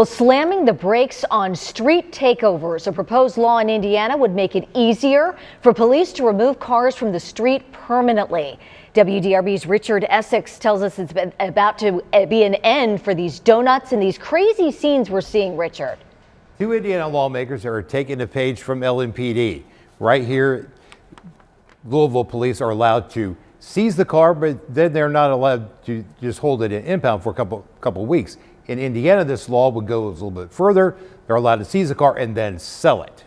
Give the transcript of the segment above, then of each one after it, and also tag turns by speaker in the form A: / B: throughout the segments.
A: Well, slamming the brakes on street takeovers. A proposed law in Indiana would make it easier for police to remove cars from the street permanently. WDRB's Richard Essex tells us it's about to be an end for these donuts and these crazy scenes we're seeing, Richard.
B: Two Indiana lawmakers are taking a page from LMPD. Right here, Louisville police are allowed to seize the car, but then they're not allowed to just hold it in impound for a couple weeks. In Indiana, this law would go a little bit further. They're allowed to seize the car and then sell it.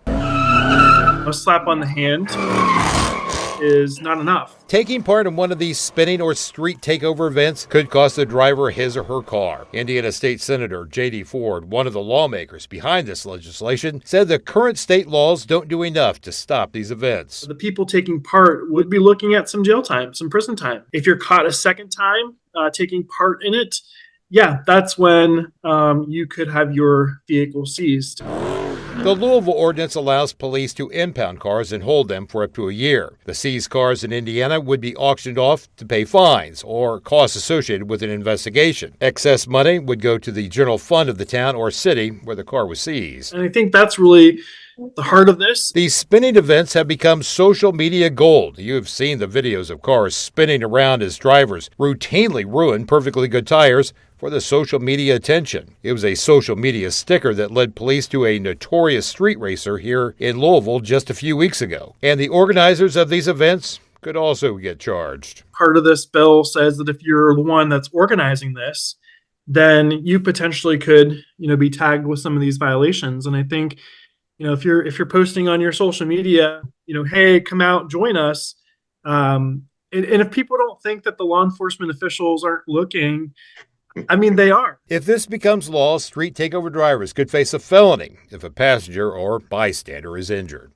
C: A slap on the hand is not enough.
B: Taking part in one of these spinning or street takeover events could cost the driver his or her car. Indiana State Senator J.D. Ford, one of the lawmakers behind this legislation, said the current state laws don't do enough to stop these events.
C: The people taking part would be looking at some jail time, some prison time. If you're caught a second time taking part in it, yeah, that's when you could have your vehicle seized.
B: The Louisville ordinance allows police to impound cars and hold them for up to a year. The seized cars in Indiana would be auctioned off to pay fines or costs associated with an investigation. Excess money would go to the general fund of the town or city where the car was seized.
C: And I think that's really the heart of this.
B: These spinning events have become social media gold. You have seen the videos of cars spinning around as drivers routinely ruin perfectly good tires for the social media attention. It was a social media sticker that led police to a notorious street racer here in Louisville just a few weeks ago. And the organizers of these events could also get charged. Part
C: of this bill says that if you're the one that's organizing this, then you potentially could, be tagged with some of these violations. And I think, if you're posting on your social media, hey, come out, join us. And if people don't think that the law enforcement officials aren't looking, they are.
B: If this becomes law, street takeover drivers could face a felony if a passenger or bystander is injured.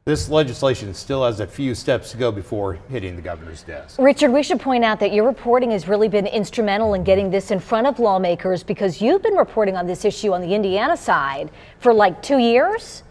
B: This legislation still has a few steps to go before hitting the governor's desk.
A: Richard, we should point out that your reporting has really been instrumental in getting this in front of lawmakers because you've been reporting on this issue on the Indiana side for like 2 years?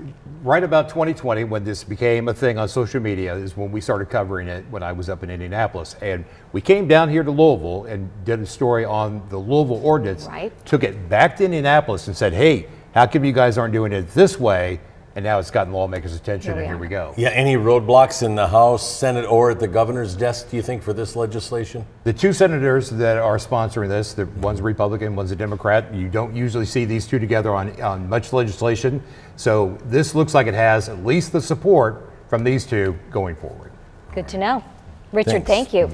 B: Right about 2020, when this became a thing on social media, is when we started covering it when I was up in Indianapolis. And we came down here to Louisville and did a story on the Louisville ordinance,
A: right.
B: Took it back to Indianapolis and said, hey, how come you guys aren't doing it this way? And now it's gotten lawmakers' attention, and here we go.
D: Yeah, any roadblocks in the House, Senate, or at the governor's desk, do you think, for this legislation?
B: The two senators that are sponsoring this, one's a Republican, one's a Democrat. You don't usually see these two together on much legislation. So this looks like it has at least the support from these two going forward.
A: Good to know. Richard, thank you.